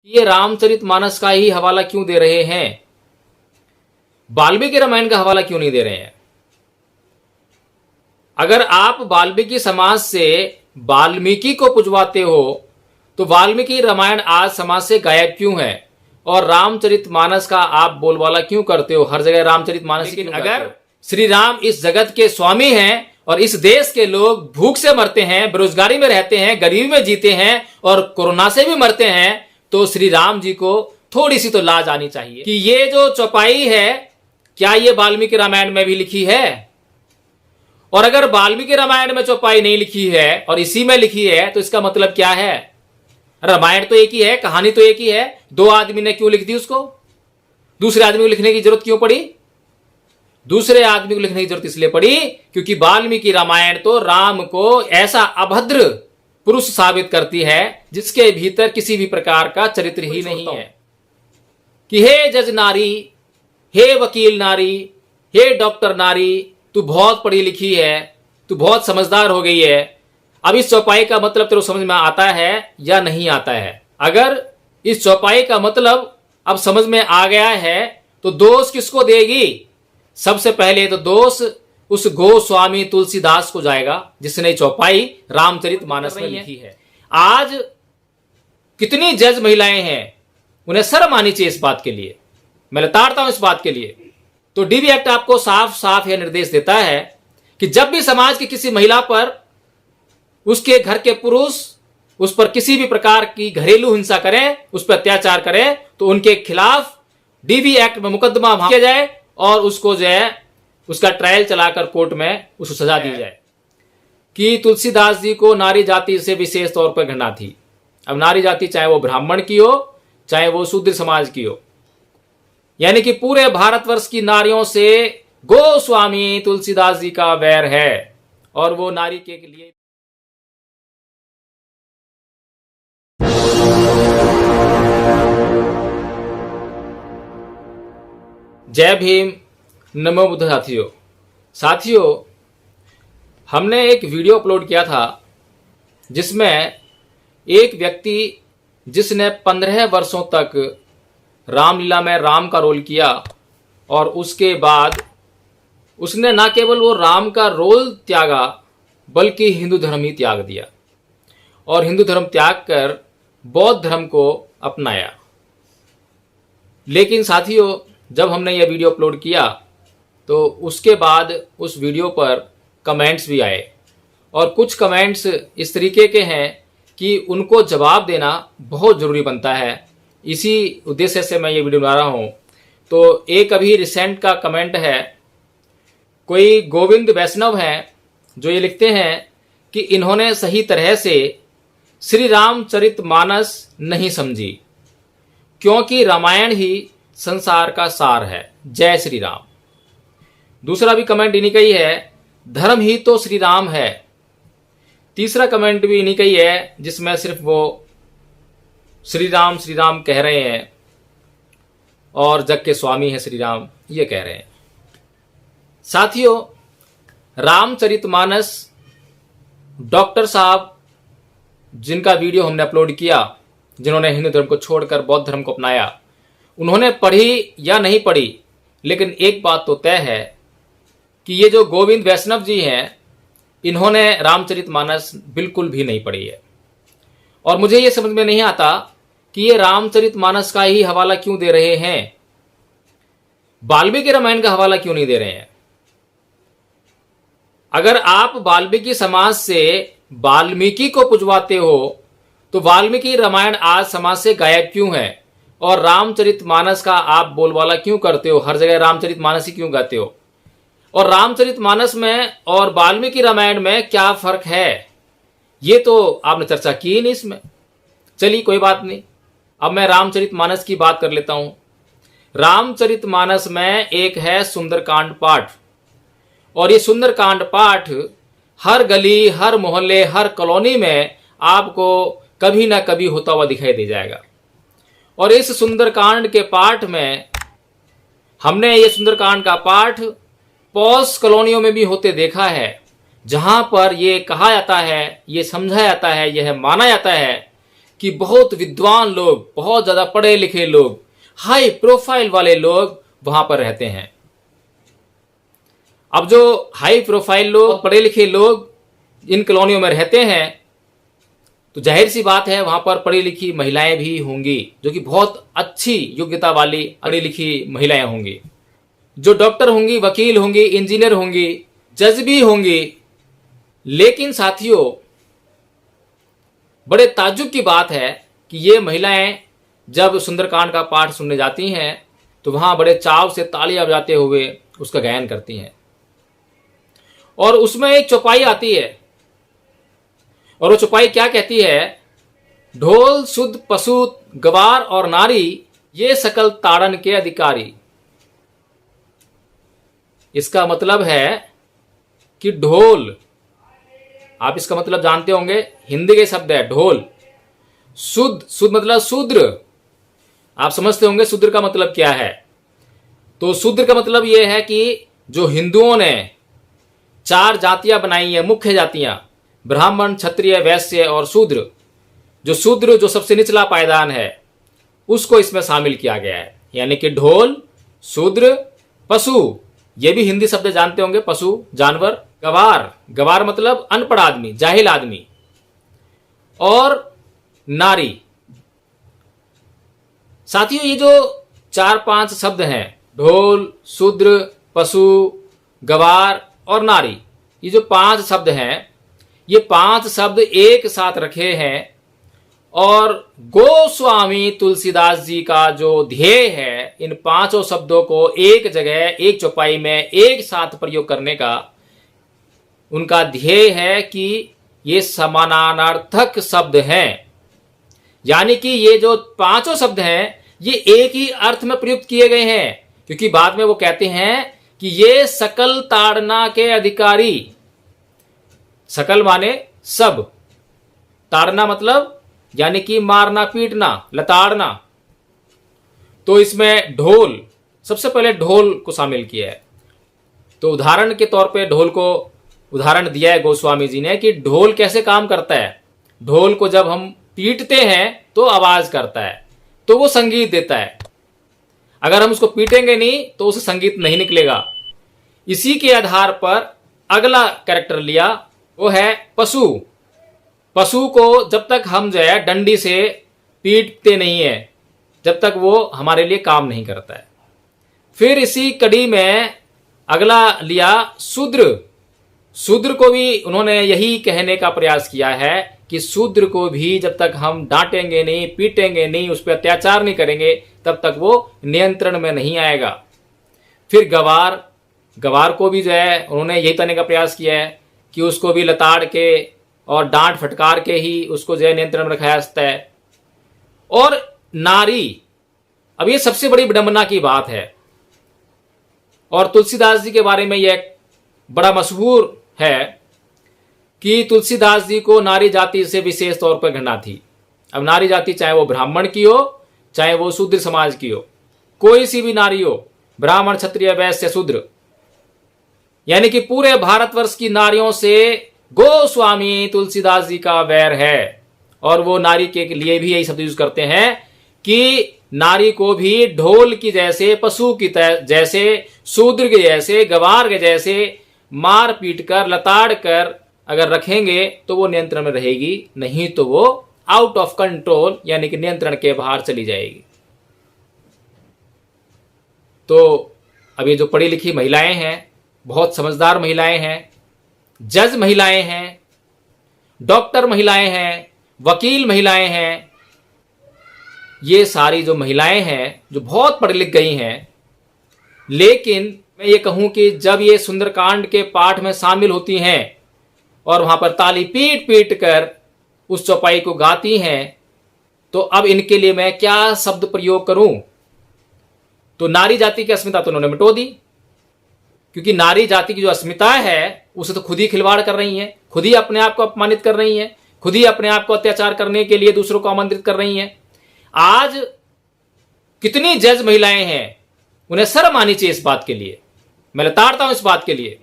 ये रामचरितमानस का ही हवाला क्यों दे रहे हैं, वाल्मीकि रामायण का हवाला क्यों नहीं दे रहे हैं? अगर आप वाल्मीकि समाज से वाल्मीकि को पुजवाते हो तो वाल्मीकि रामायण आज समाज से गायब क्यों है? और रामचरितमानस का आप बोलबाला क्यों करते हो? हर जगह रामचरितमानस। लेकिन अगर श्री राम इस जगत के स्वामी हैं और इस देश के लोग भूख से मरते हैं, बेरोजगारी में रहते हैं, गरीबी में जीते हैं और कोरोना से भी मरते हैं, तो श्री राम जी को थोड़ी सी तो लाज आनी चाहिए कि ये जो चौपाई है क्या ये वाल्मीकि रामायण में भी लिखी है? और अगर वाल्मीकि रामायण में चौपाई नहीं लिखी है और इसी में लिखी है तो इसका मतलब क्या है? रामायण तो एक ही है, कहानी तो एक ही है, दो आदमी ने क्यों लिख दी उसको? दूसरे आदमी को लिखने की जरूरत क्यों पड़ी? दूसरे आदमी को लिखने की जरूरत इसलिए पड़ी क्योंकि वाल्मीकि रामायण तो राम को ऐसा अभद्र पुरुष साबित करती है जिसके भीतर किसी भी प्रकार का चरित्र ही नहीं है कि हे जज नारी, हे वकील नारी, हे डॉक्टर नारी, तू बहुत पढ़ी लिखी है, तू बहुत समझदार हो गई है, अब इस चौपाई का मतलब तेरे समझ में आता है या नहीं आता है? अगर इस चौपाई का मतलब अब समझ में आ गया है तो दोष किसको देगी? सबसे पहले तो दोष उस गोस्वामी तुलसीदास को जाएगा जिसने चौपाई रामचरितमानस में लिखी है। आज कितनी जज महिलाएं हैं, उन्हें शर्म आनी चाहिए इस बात के लिए, मैं लताड़ता हूं इस बात के लिए। तो डीबी एक्ट आपको साफ साफ यह निर्देश देता है कि जब भी समाज की किसी महिला पर, उसके घर के पुरुष उस पर किसी भी प्रकार की घरेलू हिंसा करें, उस पर अत्याचार करें, तो उनके खिलाफ डीबी एक्ट में मुकदमा किया जाए और उसको जो है उसका ट्रायल चलाकर कोर्ट में उसको सजा दी जाए। कि तुलसीदास जी को नारी जाति से विशेष तौर पर घृणा थी। अब नारी जाति चाहे वो ब्राह्मण की हो, चाहे वो शूद्र समाज की हो, यानी कि पूरे भारतवर्ष की नारियों से गोस्वामी तुलसीदास जी का वैर है और वो नारी के लिए जय भीम, नमो बुद्ध। साथियों, हमने एक वीडियो अपलोड किया था जिसमें एक व्यक्ति जिसने 15 वर्षों तक रामलीला में राम का रोल किया और उसके बाद उसने न केवल वो राम का रोल त्यागा बल्कि हिंदू धर्म ही त्याग दिया और हिंदू धर्म त्याग कर बौद्ध धर्म को अपनाया। लेकिन साथियों, जब हमने यह वीडियो अपलोड किया तो उसके बाद उस वीडियो पर कमेंट्स भी आए और कुछ कमेंट्स इस तरीके के हैं कि उनको जवाब देना बहुत ज़रूरी बनता है। इसी उद्देश्य से मैं ये वीडियो बना रहा हूँ। तो एक अभी रिसेंट का कमेंट है, कोई गोविंद वैष्णव हैं जो ये लिखते हैं कि इन्होंने सही तरह से श्री रामचरितमानस नहीं समझी क्योंकि रामायण ही संसार का सार है। जय श्री राम। दूसरा भी कमेंट इन्हीं का ही है, धर्म ही तो श्री राम है। तीसरा कमेंट भी इन्हीं का ही है जिसमें सिर्फ वो श्री राम कह रहे हैं और जग के स्वामी है श्री राम ये कह रहे हैं। साथियों, रामचरितमानस डॉक्टर साहब जिनका वीडियो हमने अपलोड किया, जिन्होंने हिंदू धर्म को छोड़कर बौद्ध धर्म को अपनाया, उन्होंने पढ़ी या नहीं पढ़ी, लेकिन एक बात तो तय है कि ये जो गोविंद वैष्णव जी हैं, इन्होंने रामचरितमानस बिल्कुल भी नहीं पढ़ी है। और मुझे ये समझ में नहीं आता कि ये रामचरितमानस का ही हवाला क्यों दे रहे हैं, वाल्मीकि रामायण का हवाला क्यों नहीं दे रहे हैं। अगर आप वाल्मीकि समाज से वाल्मीकि को पुजवाते हो तो वाल्मीकि रामायण आज समाज से गायब क्यों है? और रामचरितमानस का आप बोलबाला क्यों करते हो? हर जगह रामचरितमानस ही क्यों गाते हो? और रामचरितमानस में और वाल्मीकि रामायण में क्या फर्क है, ये तो आपने चर्चा की ही नहीं इसमें। चलिए कोई बात नहीं, अब मैं रामचरितमानस की बात कर लेता हूं। रामचरितमानस में एक है सुंदरकांड पाठ और ये सुंदरकांड पाठ हर गली, हर मोहल्ले, हर कॉलोनी में आपको कभी ना कभी होता हुआ दिखाई दे जाएगा। और इस सुंदरकांड के पाठ में हमने ये सुंदरकांड का पाठ पॉश कॉलोनियों में भी होते देखा है, जहां पर ये कहा जाता है, ये समझा जाता है, यह माना जाता है कि बहुत विद्वान लोग, बहुत ज्यादा पढ़े लिखे लोग, हाई प्रोफाइल वाले लोग वहां पर रहते हैं। अब जो हाई प्रोफाइल लोग, पढ़े लिखे लोग इन कॉलोनियों में रहते हैं, तो जाहिर सी बात है वहां पर पढ़ी लिखी महिलाएं भी होंगी, जो कि बहुत अच्छी योग्यता वाली पढ़ी लिखी महिलाएं होंगी, जो डॉक्टर होंगी, वकील होंगी, इंजीनियर होंगी, जज भी होंगी। लेकिन साथियों, बड़े ताज्जुब की बात है कि ये महिलाएं जब सुंदरकांड का पाठ सुनने जाती हैं तो वहां बड़े चाव से तालियां बजाते हुए उसका गायन करती हैं। और उसमें एक चौपाई आती है, और वो चौपाई क्या कहती है? ढोल शुद्ध पशु गवार और नारी, ये सकल ताड़न के अधिकारी। इसका मतलब है कि ढोल, आप इसका मतलब जानते होंगे, हिंदी के शब्द है ढोल। शुद्ध मतलब शूद्र, आप समझते होंगे शूद्र का मतलब क्या है। तो शूद्र का मतलब यह है कि जो हिंदुओं ने 4 जातियां बनाई है, मुख्य जातियां, ब्राह्मण, क्षत्रिय, वैश्य और शूद्र। जो शूद्र, जो सबसे निचला पायदान है, उसको इसमें शामिल किया गया है। यानी कि ढोल, शूद्र, पशु, ये भी हिंदी शब्द जानते होंगे, पशु जानवर, गवार, गवार मतलब अनपढ़ आदमी, जाहिल आदमी, और नारी। साथियों, ये जो 4-5 शब्द हैं, ढोल, शूद्र, पशु, गवार और नारी, ये जो 5 शब्द हैं, ये 5 शब्द एक साथ रखे हैं। और गोस्वामी तुलसीदास जी का जो ध्येय है, इन 5 शब्दों को एक जगह, एक चौपाई में एक साथ प्रयोग करने का उनका ध्येय है कि ये समानार्थक शब्द हैं। यानी कि ये जो 5 शब्द हैं, ये एक ही अर्थ में प्रयुक्त किए गए हैं, क्योंकि बाद में वो कहते हैं कि ये सकल ताड़ना के अधिकारी। सकल माने सब, ताड़ना मतलब यानी कि मारना, पीटना, लताड़ना। तो इसमें ढोल, सबसे पहले ढोल को शामिल किया है। तो उदाहरण के तौर पे ढोल को उदाहरण दिया है गोस्वामी जी ने कि ढोल कैसे काम करता है। ढोल को जब हम पीटते हैं तो आवाज करता है, तो वो संगीत देता है। अगर हम उसको पीटेंगे नहीं तो उसे संगीत नहीं निकलेगा। इसी के आधार पर अगला कैरेक्टर लिया, वो है पशु। पशु को जब तक हम जो है डंडी से पीटते नहीं है, जब तक वो हमारे लिए काम नहीं करता है। फिर इसी कड़ी में अगला लिया शूद्र। शूद्र को भी उन्होंने यही कहने का प्रयास किया है कि शूद्र को भी जब तक हम डांटेंगे नहीं, पीटेंगे नहीं, उस पर अत्याचार नहीं करेंगे, तब तक वो नियंत्रण में नहीं आएगा। फिर गवार, गवार को भी जो है उन्होंने यही कहने का प्रयास किया है कि उसको भी लताड़ के और डांट फटकार के ही उसको जो है नियंत्रण में रखा जा सकता है। और नारी, अब ये सबसे बड़ी विडंबना की बात है, और तुलसीदास जी के बारे में यह बड़ा मशहूर है कि तुलसीदास जी को नारी जाति से विशेष तौर पर घृणा थी। अब नारी जाति चाहे वो ब्राह्मण की हो, चाहे वो शूद्र समाज की हो, कोई सी भी नारी हो, ब्राह्मण, क्षत्रिय, वैश्य, शूद्र, यानी कि पूरे भारतवर्ष की नारियों से गोस्वामी तुलसीदास जी का वैर है। और वो नारी के लिए भी यही शब्द यूज करते हैं कि नारी को भी ढोल की जैसे, पशु की जैसे, शूद्र के जैसे, गवार के जैसे मार पीट कर, लताड़ कर अगर रखेंगे तो वो नियंत्रण में रहेगी, नहीं तो वो आउट ऑफ कंट्रोल यानी कि नियंत्रण के बाहर चली जाएगी। तो अब ये जो पढ़ी लिखी महिलाएं हैं, बहुत समझदार महिलाएं हैं, जज महिलाएं हैं, डॉक्टर महिलाएं हैं, वकील महिलाएं हैं, ये सारी जो महिलाएं हैं जो बहुत पढ़ लिख गई हैं, लेकिन मैं ये कहूं कि जब ये सुंदरकांड के पाठ में शामिल होती हैं और वहां पर ताली पीट पीट कर उस चौपाई को गाती हैं, तो अब इनके लिए मैं क्या शब्द प्रयोग करूं? तो नारी जाति की अस्मिता तो उन्होंने मिटो दी, क्योंकि नारी जाति की जो अस्मिता है उसे तो खुद ही खिलवाड़ कर रही हैं, खुद ही अपने आप को अपमानित कर रही हैं, खुद ही अपने आप को अत्याचार करने के लिए दूसरों को आमंत्रित कर रही हैं। आज कितनी जज महिलाएं हैं, उन्हें शर्म आनी चाहिए इस बात के लिए। मैं लताड़ता हूं इस बात के लिए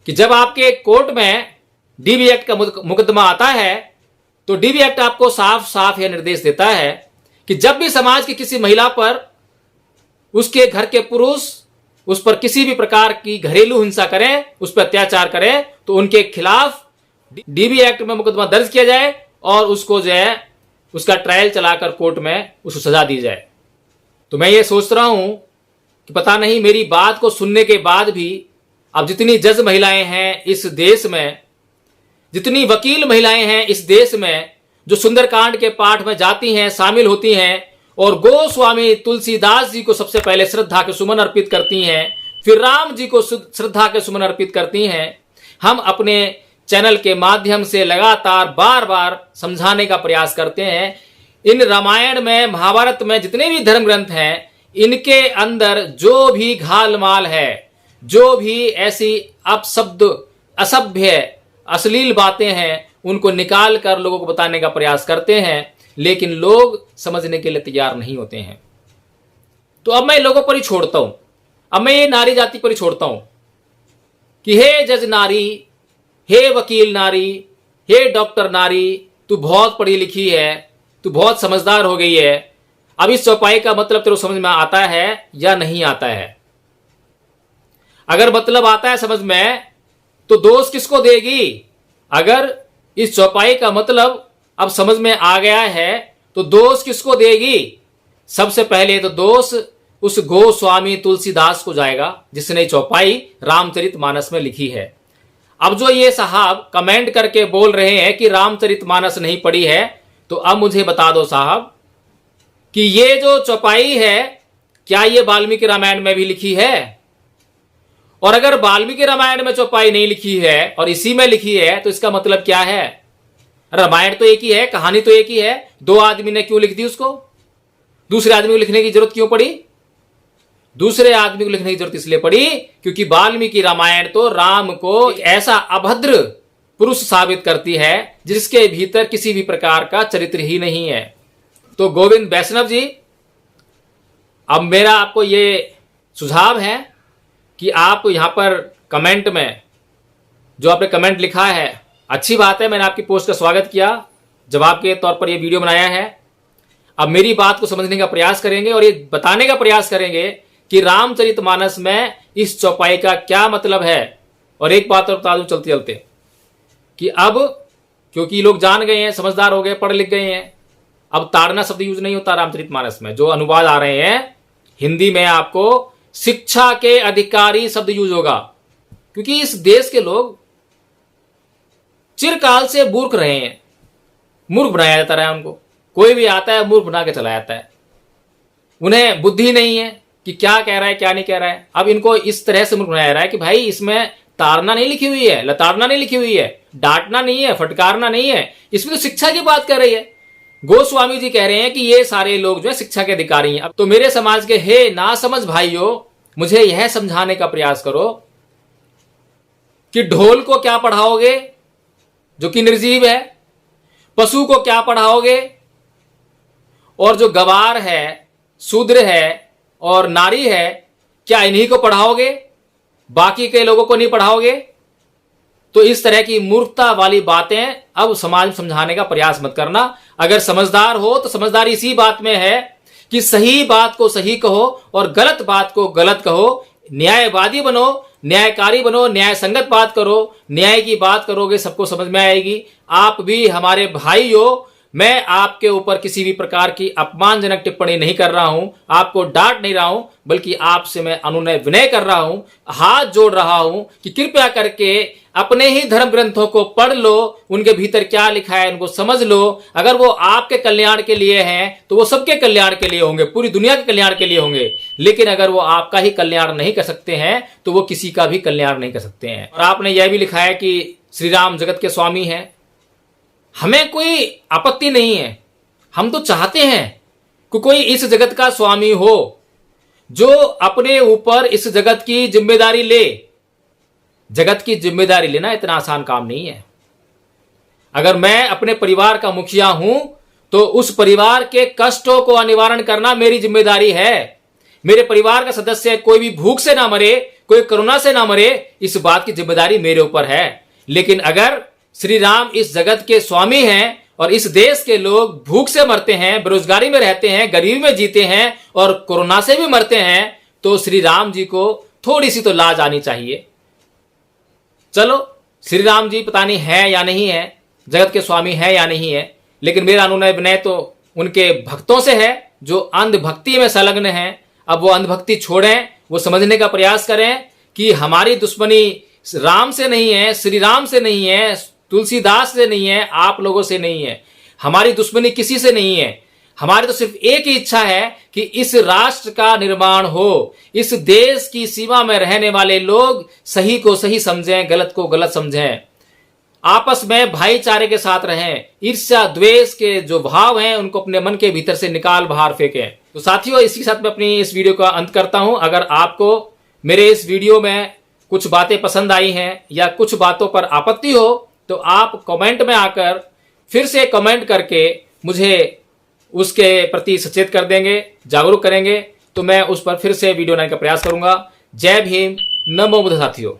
कि जब आपके कोर्ट में डीवी एक्ट का मुकदमा आता है तो डीबी एक्ट आपको साफ साफ यह निर्देश देता है कि जब भी समाज की किसी महिला पर, उसके घर के पुरुष उस पर किसी भी प्रकार की घरेलू हिंसा करें, उस पर अत्याचार करें, तो उनके खिलाफ डीबी एक्ट में मुकदमा दर्ज किया जाए और उसको जो है उसका ट्रायल चलाकर कोर्ट में उसको सजा दी जाए। तो मैं ये सोच रहा हूं कि पता नहीं मेरी बात को सुनने के बाद भी अब जितनी जज महिलाएं हैं इस देश में, जितनी वकील महिलाएं हैं इस देश में, जो सुंदरकांड के पाठ में जाती हैं, शामिल होती हैं और गोस्वामी तुलसीदास जी को सबसे पहले श्रद्धा के सुमन अर्पित करती हैं, फिर राम जी को श्रद्धा के सुमन अर्पित करती हैं, हम अपने चैनल के माध्यम से लगातार बार बार समझाने का प्रयास करते हैं। इन रामायण में, महाभारत में जितने भी धर्म ग्रंथ हैं, इनके अंदर जो भी घालमाल है, जो भी ऐसी अपशब्द, असभ्य, अश्लील बातें हैं, उनको निकाल कर लोगों को बताने का प्रयास करते हैं, लेकिन लोग समझने के लिए तैयार नहीं होते हैं। तो अब मैं लोगों पर ही छोड़ता हूं, अब मैं ये नारी जाति पर ही छोड़ता हूं कि हे जज नारी, हे वकील नारी, हे डॉक्टर नारी, तू बहुत पढ़ी लिखी है, तू बहुत समझदार हो गई है, अब इस चौपाई का मतलब तेरे को समझ में आता है या नहीं आता है? अगर मतलब आता है समझ में, तो दोष किसको देगी? अगर इस चौपाई का मतलब अब समझ में आ गया है तो दोष किसको देगी? सबसे पहले तो दोष उस गोस्वामी तुलसीदास को जाएगा जिसने चौपाई रामचरितमानस में लिखी है। अब जो ये साहब कमेंट करके बोल रहे हैं कि रामचरितमानस नहीं पढ़ी है, तो अब मुझे बता दो साहब कि ये जो चौपाई है क्या ये वाल्मीकि रामायण में भी लिखी है? और अगर वाल्मीकि रामायण में चौपाई नहीं लिखी है और इसी में लिखी है तो इसका मतलब क्या है? रामायण तो एक ही है, कहानी तो एक ही है, दो आदमी ने क्यों लिख दी उसको? दूसरे आदमी को लिखने की जरूरत क्यों पड़ी? दूसरे आदमी को लिखने की जरूरत इसलिए पड़ी क्योंकि वाल्मीकि रामायण तो राम को एक ऐसा अभद्र पुरुष साबित करती है जिसके भीतर किसी भी प्रकार का चरित्र ही नहीं है। तो गोविंद वैष्णव जी, अब मेरा आपको ये सुझाव है कि आप यहां पर कमेंट में जो आपने कमेंट लिखा है, अच्छी बात है, मैंने आपकी पोस्ट का स्वागत किया, जवाब के तौर पर यह वीडियो बनाया है। अब मेरी बात को समझने का प्रयास करेंगे और ये बताने का प्रयास करेंगे कि रामचरितमानस में इस चौपाई का क्या मतलब है। और एक बात और बता दूं चलते चलते कि अब क्योंकि लोग जान गए हैं, समझदार हो गए, पढ़ लिख गए हैं, अब ताड़ना शब्द यूज नहीं होता रामचरितमानस में। जो अनुवाद आ रहे हैं हिंदी में, आपको शिक्षा के अधिकारी शब्द यूज होगा, क्योंकि इस देश के लोग चिरकाल से मूर्ख रहे हैं, मूर्ख बनाया जाता रहा है उनको। कोई भी आता है मूर्ख बना के चला जाता है, उन्हें बुद्धि नहीं है कि क्या कह रहा है क्या नहीं कह रहा है। अब इनको इस तरह से मूर्ख बनाया जा रहा है कि भाई इसमें ताड़ना नहीं लिखी हुई है, लताड़ना नहीं लिखी हुई है, डांटना नहीं है, फटकारना नहीं है, इसमें तो शिक्षा की बात कर रही है। गोस्वामी जी कह रहे हैं कि ये सारे लोग जो है शिक्षा के अधिकारी हैं। अब तो मेरे समाज के हे ना समझ भाइयों, मुझे यह समझाने का प्रयास करो कि ढोल को क्या पढ़ाओगे जो कि निर्जीव है, पशु को क्या पढ़ाओगे, और जो गवार है, शूद्र है और नारी है, क्या इन्हीं को पढ़ाओगे, बाकी के लोगों को नहीं पढ़ाओगे? तो इस तरह की मूर्खता वाली बातें अब समाज में समझाने का प्रयास मत करना। अगर समझदार हो तो समझदारी इसी बात में है कि सही बात को सही कहो और गलत बात को गलत कहो, न्यायवादी बनो, न्यायकारी बनो, न्याय संगत बात करो, न्याय की बात करोगे सबको समझ में आएगी। आप भी हमारे भाई हो, मैं आपके ऊपर किसी भी प्रकार की अपमानजनक टिप्पणी नहीं कर रहा हूं, आपको डांट नहीं रहा हूं, बल्कि आपसे मैं अनुनय विनय कर रहा हूं, हाथ जोड़ रहा हूं कि कृपया करके अपने ही धर्म ग्रंथों को पढ़ लो, उनके भीतर क्या लिखा है उनको समझ लो। अगर वो आपके कल्याण के लिए हैं तो वो सबके कल्याण के लिए होंगे, पूरी दुनिया के कल्याण के लिए होंगे। लेकिन अगर वो आपका ही कल्याण नहीं कर सकते हैं तो वो किसी का भी कल्याण नहीं कर सकते हैं। और आपने यह भी लिखा है कि श्री राम जगत के स्वामी हैं। हमें कोई आपत्ति नहीं है, हम तो चाहते हैं कि कोई इस जगत का स्वामी हो जो अपने ऊपर इस जगत की जिम्मेदारी ले। जगत की जिम्मेदारी लेना इतना आसान काम नहीं है। अगर मैं अपने परिवार का मुखिया हूं तो उस परिवार के कष्टों को निवारण करना मेरी जिम्मेदारी है। मेरे परिवार का सदस्य कोई भी भूख से ना मरे, कोई कोरोना से ना मरे, इस बात की जिम्मेदारी मेरे ऊपर है। लेकिन अगर श्री राम इस जगत के स्वामी हैं और इस देश के लोग भूख से मरते हैं, बेरोजगारी में रहते हैं, गरीबी में जीते हैं और कोरोना से भी मरते हैं, तो श्री राम जी को थोड़ी सी तो लाज आनी चाहिए। चलो, श्री राम जी पता नहीं है या नहीं है, जगत के स्वामी है या नहीं है, लेकिन मेरा अनुनय विनय तो उनके भक्तों से है जो अंधभक्ति में संलग्न हैं। अब वो अंधभक्ति छोड़ें, वो समझने का प्रयास करें कि हमारी दुश्मनी राम से नहीं है, श्री राम से नहीं है, तुलसीदास से नहीं है, आप लोगों से नहीं है। हमारी दुश्मनी किसी से नहीं है। हमारी तो सिर्फ एक ही इच्छा है कि इस राष्ट्र का निर्माण हो, इस देश की सीमा में रहने वाले लोग सही को सही समझें, गलत को गलत समझें, आपस में भाईचारे के साथ रहें, ईर्ष्या द्वेष के जो भाव हैं उनको अपने मन के भीतर से निकाल बाहर फेंकें। तो साथियों, इसी के साथ मैं अपनी इस वीडियो का अंत करता हूं। अगर आपको मेरे इस वीडियो में कुछ बातें पसंद आई हैं या कुछ बातों पर आपत्ति हो तो आप कमेंट में आकर फिर से कमेंट करके मुझे उसके प्रति सचेत कर देंगे, जागरूक करेंगे, तो मैं उस पर फिर से वीडियो बनाने का प्रयास करूंगा। जय भीम, नमो बुद्ध साथियों।